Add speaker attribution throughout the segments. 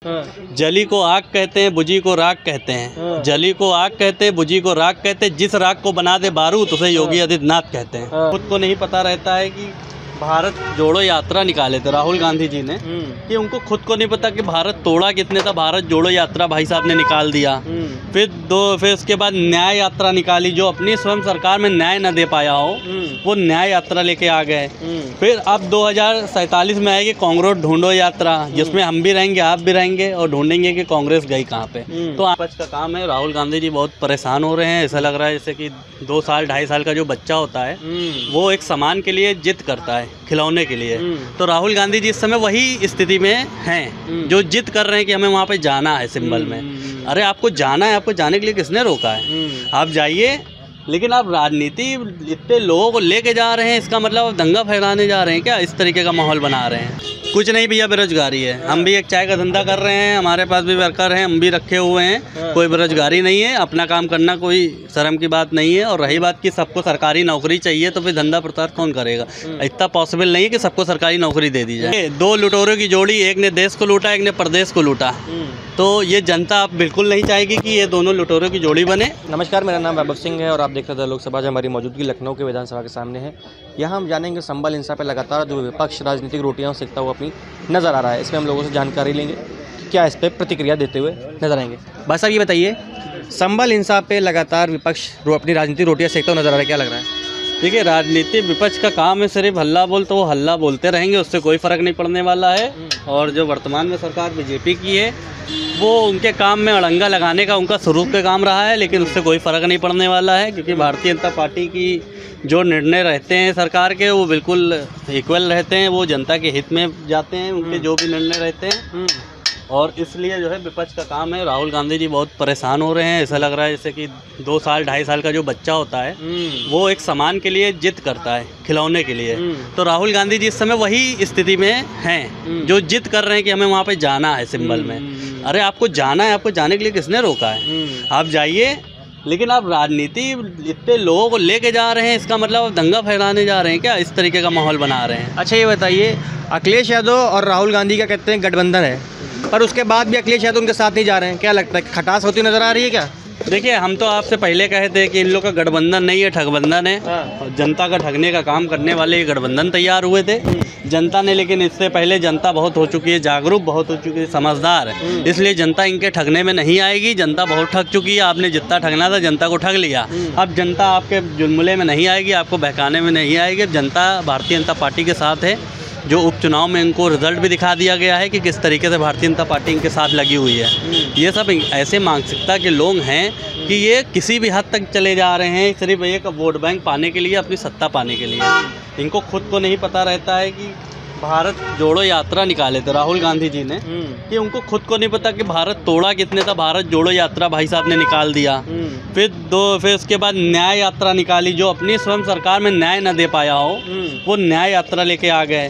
Speaker 1: जली को आग कहते हैं, बुझी को राख कहते हैं। जली को आग कहते हैं, बुझी को राख कहते हैं। जिस राख को बना दे बारूद उसे योगी आदित्यनाथ कहते हैं। खुद को नहीं पता रहता है कि भारत जोड़ो यात्रा निकाले थे राहुल गांधी जी ने, कि उनको खुद को नहीं पता कि भारत तोड़ा कितने था। भारत जोड़ो यात्रा भाई साहब ने निकाल दिया। फिर उसके बाद न्याय यात्रा निकाली, जो अपनी स्वयं सरकार में न्याय न दे पाया हो वो न्याय यात्रा लेके आ गए। फिर अब 2047 में आएगी कांग्रेस ढूंढो यात्रा, जिसमें हम भी रहेंगे, आप भी रहेंगे और ढूंढेंगे कि कांग्रेस गई कहाँ पे। तो आज का काम है। राहुल गांधी जी बहुत परेशान हो रहे हैं। ऐसा लग रहा है जैसे कि 2 साल 2.5 साल का जो बच्चा होता है वो एक सामान के लिए जिद करता है, खिलौने के लिए। तो राहुल गांधी जी इस समय वही स्थिति में हैं, जो जिद कर रहे हैं कि हमें वहाँ पे जाना है सिंबल में। अरे आपको जाना है, आपको जाने के लिए किसने रोका है? आप जाइए, लेकिन आप राजनीति इतने लोगों को लेके जा रहे हैं, इसका मतलब आप दंगा फैलाने जा रहे हैं क्या? इस तरीके का माहौल बना रहे हैं। कुछ नहीं भैया, बेरोजगारी है। हम भी एक चाय का धंधा कर रहे हैं, हमारे पास भी वर्कर हैं, हम भी रखे हुए हैं। कोई बेरोजगारी नहीं है, अपना काम करना कोई शर्म की बात नहीं है। और रही बात कि सबको सरकारी नौकरी चाहिए, तो फिर धंधा प्रचार कौन करेगा? इतना पॉसिबल नहीं है कि सबको सरकारी नौकरी दे दी जाए। 2 लुटेरों की जोड़ी, एक ने देश को लूटा, एक ने प्रदेश को लूटा। तो ये जनता आप बिल्कुल नहीं चाहेगी कि ये दोनों लुटेरों की जोड़ी बने।
Speaker 2: नमस्कार, मेरा नाम वैभव सिंह है और आप देख रहे थे लोकसभा। जो हमारी मौजूदगी लखनऊ के विधानसभा के सामने है। यहाँ हम जानेंगे संबल हिंसा पर लगातार जो विपक्ष राजनीतिक रोटियाँ सेकता हुआ अपनी नज़र आ रहा है। इसमें हम लोगों से जानकारी लेंगे कि क्या इस पर प्रतिक्रिया देते हुए नजर आएंगे। भाई साहब ये बताइए, संबल हिंसा पे लगातार विपक्ष अपनी राजनीतिक रोटियाँ सेकता हुआ नजर आ रहा है, क्या लग रहा है?
Speaker 1: देखिए, राजनीति विपक्ष का काम है सिर्फ हल्ला बोल, तो वो हल्ला बोलते रहेंगे, उससे कोई फ़र्क नहीं पड़ने वाला है। और जो वर्तमान में सरकार बीजेपी की है, वो उनके काम में अड़ंगा लगाने का उनका शुरू के काम रहा है, लेकिन उससे कोई फ़र्क नहीं पड़ने वाला है। क्योंकि भारतीय जनता पार्टी की जो निर्णय रहते हैं सरकार के, वो बिल्कुल इक्वल रहते हैं, वो जनता के हित में जाते हैं, उनके जो भी निर्णय रहते हैं। और इसलिए जो है विपक्ष का काम है। राहुल गांधी जी बहुत परेशान हो रहे हैं। ऐसा लग रहा है जैसे कि 2 साल 2.5 साल का जो बच्चा होता है वो एक सामान के लिए जिद करता है, खिलौने के लिए। तो राहुल गांधी जी इस समय वही स्थिति में हैं, जो जिद कर रहे हैं कि हमें वहाँ पे जाना है सिंबल में। अरे आपको जाना है, आपको जाने के लिए किसने रोका है? आप जाइए, लेकिन आप राजनीति इतने लोगों को लेके जा रहे हैं, इसका मतलब आप दंगा फैलाने जा रहे हैं क्या? इस तरीके का माहौल बना रहे हैं।
Speaker 2: अच्छा ये बताइए, अखिलेश यादव और राहुल गांधी का कहते हैं गठबंधन है, पर उसके बाद भी अखिलेश यादव उनके साथ नहीं जा रहे हैं, क्या लगता है खटास होती नजर आ रही है क्या?
Speaker 1: देखिए, हम तो आपसे पहले कहे थे कि इन लोग का गठबंधन नहीं है, ठगबंधन है। और जनता का ठगने का काम करने वाले ये गठबंधन तैयार हुए थे जनता ने। लेकिन इससे पहले जनता बहुत हो चुकी है, जागरूक बहुत हो चुकी है, समझदार है, इसलिए जनता इनके ठगने में नहीं आएगी। जनता बहुत ठग चुकी है, आपने जितना ठगना था जनता को ठग लिया। अब जनता आपके जुल्मले में नहीं आएगी, आपको बहकाने में नहीं आएगी। जनता भारतीय जनता पार्टी के साथ है। जो उपचुनाव में इनको रिजल्ट भी दिखा दिया गया है कि किस तरीके से भारतीय जनता पार्टी इनके साथ लगी हुई है। ये सब ऐसे मानसिकता के लोग हैं कि ये किसी भी हद तक चले जा रहे हैं सिर्फ एक वोट बैंक पाने के लिए, अपनी सत्ता पाने के लिए। इनको खुद को नहीं पता रहता है कि भारत जोड़ो यात्रा निकाले थे राहुल गांधी जी ने, कि उनको खुद को नहीं पता कि भारत तोड़ा कितने था। भारत जोड़ो यात्रा भाई साहब ने निकाल दिया। फिर उसके बाद न्याय यात्रा निकाली, जो अपनी स्वयं सरकार में न्याय न दे पाया हो वो न्याय यात्रा लेके आ गए।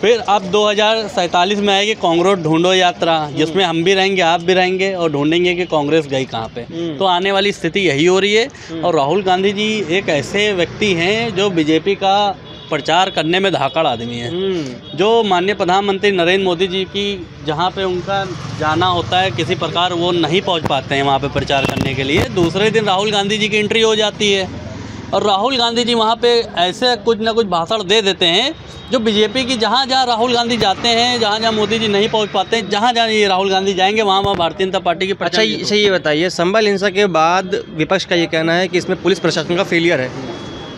Speaker 1: फिर अब 2047 में आएगी कांग्रेस ढूंढो यात्रा, जिसमें हम भी रहेंगे, आप भी रहेंगे और ढूंढेंगे कि कांग्रेस गई कहाँ पे। तो आने वाली स्थिति यही हो रही है। और राहुल गांधी जी एक ऐसे व्यक्ति हैं जो बीजेपी का प्रचार करने में धाकड़ आदमी है। जो माननीय प्रधानमंत्री नरेंद्र मोदी जी की जहाँ पे उनका जाना होता है, किसी प्रकार वो नहीं पहुँच पाते हैं वहाँ पे प्रचार करने के लिए। दूसरे दिन राहुल गांधी जी की एंट्री हो जाती है और राहुल गांधी जी वहाँ पे ऐसे कुछ ना कुछ भाषण दे देते हैं जो बीजेपी की जहाँ जहाँ राहुल गांधी जाते हैं, जहाँ जहाँ मोदी जी नहीं पहुँच पाते हैं, जहाँ जहाँ ये राहुल गांधी जाएंगे वहाँ वहाँ भारतीय जनता पार्टी की।
Speaker 2: अच्छा ये बताइए, संबल हिंसा के बाद विपक्ष का ये कहना है कि इसमें पुलिस प्रशासन का फेलियर है,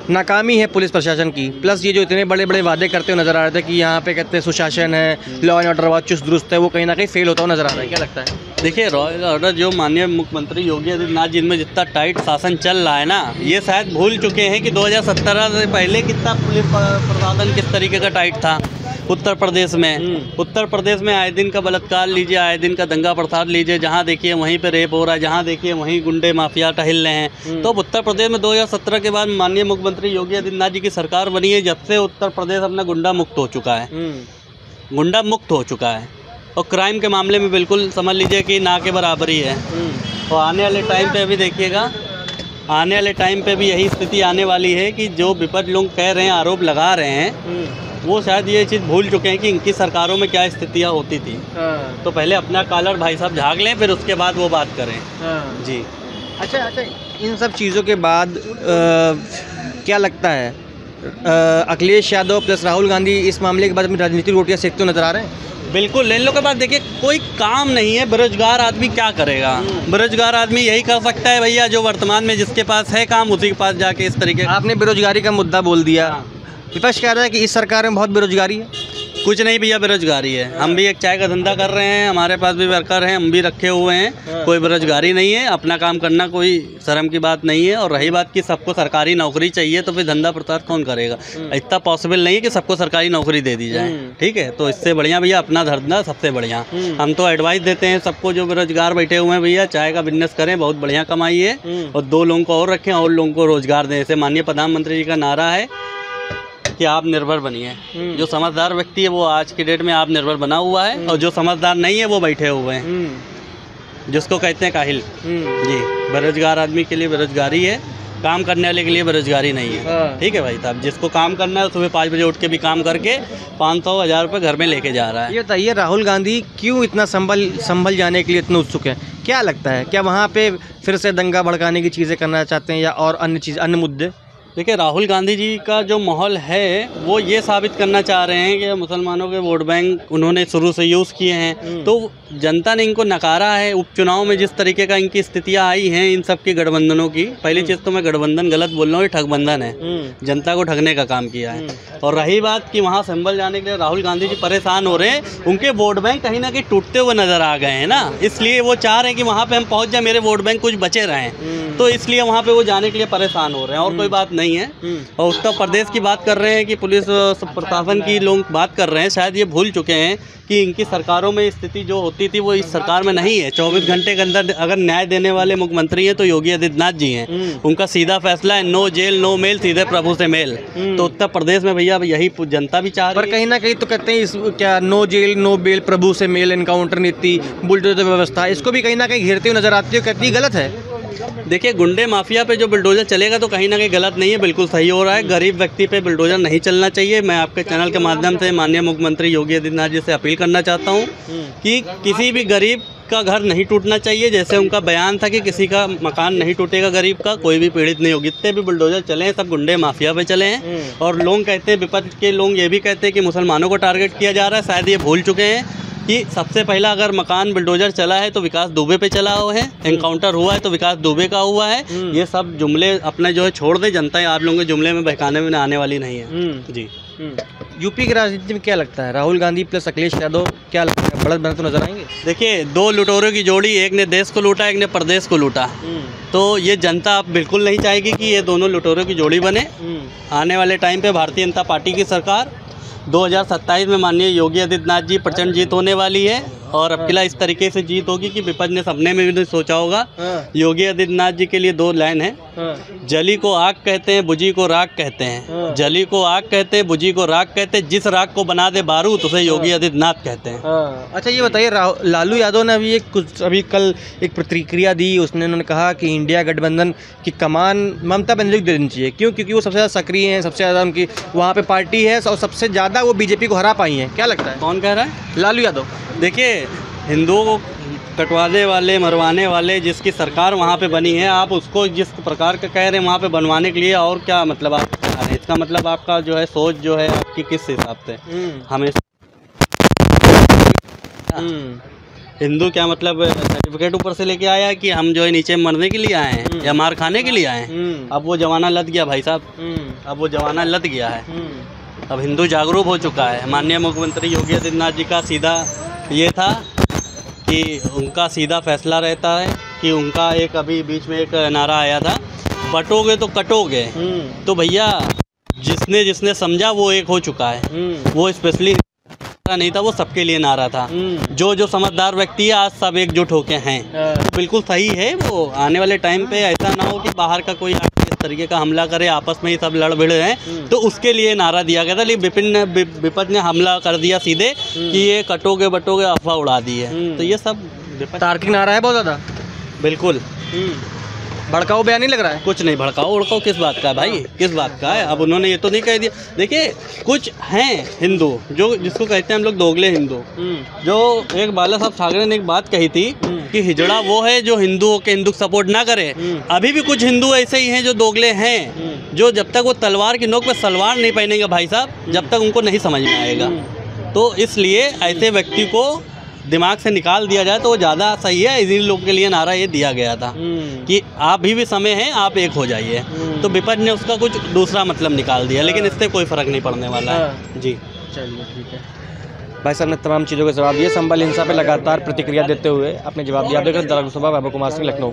Speaker 2: नाकामी है पुलिस प्रशासन की। प्लस ये जो इतने बड़े बड़े वादे करते हुए नजर आ रहे थे कि यहाँ पे कहते हैं सुशासन है, लॉ एंड ऑर्डर बहुत चुस्त दुरुस्त है, वो कहीं ना कहीं फेल होता हुआ नजर आ रहा है, क्या लगता है?
Speaker 1: देखिए, लॉ एंड ऑर्डर जो माननीय मुख्यमंत्री योगी आदित्यनाथ जी में जितना टाइट शासन चल रहा है ना, ये शायद भूल चुके हैं कि 2017 से पहले कितना पुलिस प्रशासन किस तरीके का टाइट था उत्तर प्रदेश में। उत्तर प्रदेश में आए दिन का बलात्कार लीजिए, आए दिन का दंगा प्रसाद लीजिए, जहाँ देखिए वहीं पे रेप हो रहा है, जहाँ देखिए वहीं गुंडे माफिया टहल रहे हैं। तो उत्तर प्रदेश में 2017 के बाद माननीय मुख्यमंत्री योगी आदित्यनाथ जी की सरकार बनी है, जब से उत्तर प्रदेश अपना गुंडा मुक्त हो चुका है, गुंडा मुक्त हो चुका है। और क्राइम के मामले में बिल्कुल समझ लीजिए कि ना के बराबर ही है। और आने वाले टाइम पे भी देखिएगा, आने वाले टाइम पे भी यही स्थिति आने वाली है कि जो विपक्ष लोग कह रहे हैं, आरोप लगा रहे हैं वो शायद ये चीज़ भूल चुके हैं कि इनकी सरकारों में क्या स्थितियाँ होती थी। तो पहले अपना कॉलर भाई साहब झाँक लें, फिर उसके बाद वो बात करें। जी।
Speaker 2: अच्छा, इन सब चीज़ों के बाद क्या लगता है अखिलेश यादव प्लस राहुल गांधी इस मामले के बाद अपनी राजनीतिक रोटियां सेकते हुए नजर आ रहे हैं?
Speaker 1: बिल्कुल, इन लोगों के पास देखिए कोई काम नहीं है, बेरोजगार आदमी क्या करेगा? बेरोजगार आदमी यही कर सकता है भैया, जो वर्तमान में जिसके पास है काम उसी के पास जाके इस तरीके।
Speaker 2: आपने बेरोजगारी का मुद्दा बोल दिया। विपक्ष कह रहा है कि इस सरकार में बहुत बेरोजगारी है।
Speaker 1: कुछ नहीं भैया, बेरोजगारी है। हम भी एक चाय का धंधा कर रहे हैं, हमारे पास भी वर्कर हैं, हम भी रखे हुए हैं। कोई बेरोजगारी नहीं है, अपना काम करना कोई शर्म की बात नहीं है। और रही बात कि सबको सरकारी नौकरी चाहिए, तो फिर धंधा प्रचार कौन करेगा? इतना पॉसिबल नहीं है कि सबको सरकारी नौकरी दे दी जाए। ठीक है, तो इससे बढ़िया भैया अपना धंधा सबसे बढ़िया। हम तो एडवाइस देते हैं सबको जो बेरोजगार बैठे हुए हैं, भैया चाय का बिजनेस करें, बहुत बढ़िया कमाई है। और 2 लोगों को और रखें और लोगों को रोजगार दें। जैसे माननीय प्रधानमंत्री जी का नारा है कि आप निर्भर बनिए। जो समझदार व्यक्ति है वो आज की डेट में आप निर्भर बना हुआ है, और जो समझदार नहीं है वो बैठे हुए हैं, जिसको कहते हैं काहिल। जी, बेरोजगार आदमी के लिए बेरोजगारी है, काम करने वाले के लिए बेरोजगारी नहीं है। ठीक है भाई साहब, जिसको काम करना है सुबह 5 बजे उठ के भी काम करके 500-1000 रुपये घर में लेके जा रहा है।
Speaker 2: ये बताइए, राहुल गांधी क्यों इतना संभल जाने के लिए इतने उत्सुक हैं? क्या लगता है, क्या वहाँ पे फिर से दंगा भड़काने की चीज़ें करना चाहते हैं या और अन्य मुद्दे?
Speaker 1: देखिए, राहुल गांधी जी का जो माहौल है वो ये साबित करना चाह रहे हैं कि मुसलमानों के वोट बैंक उन्होंने शुरू से यूज़ किए हैं। तो जनता ने इनको नकारा है। उपचुनाव में जिस तरीके का इनकी स्थितियां आई हैं इन सब के गठबंधनों की, पहली चीज़ तो मैं गठबंधन गलत बोल रहा हूँ, ये ठगबंधन है। जनता को ठगने का काम किया है। और रही बात कि वहाँ संभल जाने के लिए राहुल गांधी जी परेशान हो रहे हैं, उनके वोट बैंक कहीं ना कहीं टूटते हुए नजर आ गए हैं ना, इसलिए वो चाह रहे हैं कि वहाँ पर हम पहुँच जाए, मेरे वोट बैंक कुछ बचे रहें। तो इसलिए वहाँ पर वो जाने के लिए परेशान हो रहे हैं, और कोई बात नहीं है। और उत्तर प्रदेश की बात कर रहे हैं कि पुलिस प्रशासन की लोग बात कर रहे हैं, शायद ये भूल चुके हैं कि इनकी सरकारों में स्थिति जो होती थी वो इस सरकार में नहीं है। 24 घंटे के अंदर अगर न्याय देने वाले मुख्यमंत्री हैं तो योगी आदित्यनाथ जी हैं। उनका सीधा फैसला है, नो जेल नो मेल, सीधे प्रभु से मेल। तो उत्तर प्रदेश में भैया यही जनता भी चाह रही है।
Speaker 2: पर कहीं ना कहीं तो कहते हैं क्या नो जेल नो बेल, प्रभु से मेल, एनकाउंटर नीति, बुलडोजर व्यवस्था, इसको भी कहीं ना कहीं घेरते हुए नजर आती है, कहती है गलत है।
Speaker 1: देखिए, गुंडे माफिया पे जो बुलडोजर चलेगा तो कहीं ना कहीं गलत नहीं है, बिल्कुल सही हो रहा है। गरीब व्यक्ति पे बुलडोजर नहीं चलना चाहिए। मैं आपके चैनल के माध्यम से माननीय मुख्यमंत्री योगी आदित्यनाथ जी से अपील करना चाहता हूँ कि किसी भी गरीब का घर नहीं टूटना चाहिए। जैसे उनका बयान था कि किसी का मकान नहीं टूटेगा गरीब का, कोई भी पीड़ित नहीं होगी। जितने भी बुलडोजर चले हैं सब गुंडे माफिया पे चले हैं। और लोग कहते हैं, विपक्ष के लोग ये भी कहते हैं कि मुसलमानों को टारगेट किया जा रहा है। शायद ये भूल चुके हैं कि सबसे पहला अगर मकान बुलडोजर चला है तो विकास दुबे पे चला हुआ है, एनकाउंटर हुआ है तो विकास दुबे का हुआ है। ये सब जुमले अपने जो है छोड़ दे, जनता आप लोगों के जुमले में बहकाने में आने वाली नहीं है। जी।
Speaker 2: यूपी की राजनीति में क्या लगता है, राहुल गांधी प्लस अखिलेश यादव क्या लगता है, बढ़त बनते तो नजर आएंगे?
Speaker 1: देखिए, 2 लुटेरों की जोड़ी, एक ने देश को लूटा, एक ने प्रदेश को लूटा। तो ये जनता बिल्कुल नहीं चाहेगी कि ये दोनों लुटेरों की जोड़ी बने। आने वाले टाइम पे भारतीय जनता पार्टी की सरकार 2027 में माननीय योगी आदित्यनाथ जी प्रचंड जीत होने वाली है। और अब किला इस तरीके से जीत होगी कि विपक्ष ने सपने में भी नहीं सोचा होगा। योगी आदित्यनाथ जी के लिए 2 लाइन है, जली को आग कहते हैं, बुझी को राख कहते हैं। जली को आग कहते हैं, बुझी को राख कहते हैं, जिस राख को बना दे बारूद उसे योगी आदित्यनाथ कहते हैं।
Speaker 2: अच्छा, ये बताइए, लालू यादव ने अभी कल एक प्रतिक्रिया दी, उन्होंने कहा कि इंडिया गठबंधन की कमान ममता बनर्जी को दे देनी चाहिए। क्यों? क्योंकि वो सबसे ज़्यादा सक्रिय हैं, सबसे ज़्यादा उनकी वहाँ पे पार्टी है और सबसे ज़्यादा वो बीजेपी को हरा पाई हैं। क्या लगता है?
Speaker 1: कौन कह रहा है?
Speaker 2: लालू यादव।
Speaker 1: देखिए, हिंदुओं को कटवाने वाले, मरवाने वाले जिसकी सरकार वहाँ पे बनी है, आप उसको जिस प्रकार का कह रहे हैं वहाँ पे बनवाने के लिए, और क्या मतलब आप कह रहे हैं? इसका मतलब आपका जो है सोच जो है आपकी किस हिसाब से हमेशा हिंदू क्या मतलब सर्टिफिकेट ऊपर से लेके आया कि हम जो है नीचे मरने के लिए आए हैं या मार खाने के लिए आए हैं? अब वो जमाना लद गया भाई साहब, अब वो जमाना लद गया है। अब हिंदू जागरूक हो चुका है। माननीय मुख्यमंत्री योगी आदित्यनाथ जी का सीधा ये था कि उनका सीधा फैसला रहता है कि उनका एक अभी बीच में एक नारा आया था, बटोगे तो कटोगे। तो भैया जिसने जिसने समझा वो एक हो चुका है। वो स्पेशली नहीं था, वो सबके लिए नारा था। जो जो समझदार व्यक्ति है आज सब एकजुट होके हैं। तो बिल्कुल सही है। वो आने वाले टाइम पे ऐसा ना हो कि बाहर का कोई इस तरीके का हमला करे, आपस में ही सब लड़ भिड़ हैं। तो उसके लिए नारा दिया गया था, लेकिन विपक्ष ने हमला कर दिया सीधे कि ये कटोगे बटोगे अफवाह उड़ा दी है। तो ये सब
Speaker 2: तार्किक नारा है बहुत ज़्यादा।
Speaker 1: बिल्कुल।
Speaker 2: भड़काऊ बयान नहीं लग रहा है?
Speaker 1: कुछ नहीं भड़काओ उड़काओ किस बात का है भाई, किस बात का है? अब उन्होंने ये तो नहीं कह दिया। देखिए कुछ हैं हिंदू जो जिसको कहते हैं हम लोग दोगले हिंदू, जो एक बाला साहब ठाकरे ने एक बात कही थी कि हिजड़ा वो है जो हिंदुओं के हिंदू सपोर्ट ना करे। अभी भी कुछ हिंदू ऐसे ही हैं जो दोगले हैं, जो जब तक वो तलवार की नोक पे सलवार नहीं पहनेंगे भाई साहब, जब तक उनको नहीं समझ में आएगा। तो इसलिए ऐसे व्यक्ति को दिमाग से निकाल दिया जाए तो वो ज़्यादा सही है। इन्हीं लोगों के लिए नारा ये दिया गया था कि आप भी समय है, आप एक हो जाइए। तो विपक्ष ने उसका कुछ दूसरा मतलब निकाल दिया, लेकिन इससे कोई फ़र्क नहीं पड़ने वाला है जी।
Speaker 2: चलिए ठीक है। भाई साहब ने तमाम चीज़ों के जवाब दिए। संबल हिंसा पे लगातार प्रतिक्रिया देते हुए अपने जवाब दिया। आप देख रहे हैं द लोकसभा, वैभव कुमार सिंह, लखनऊ।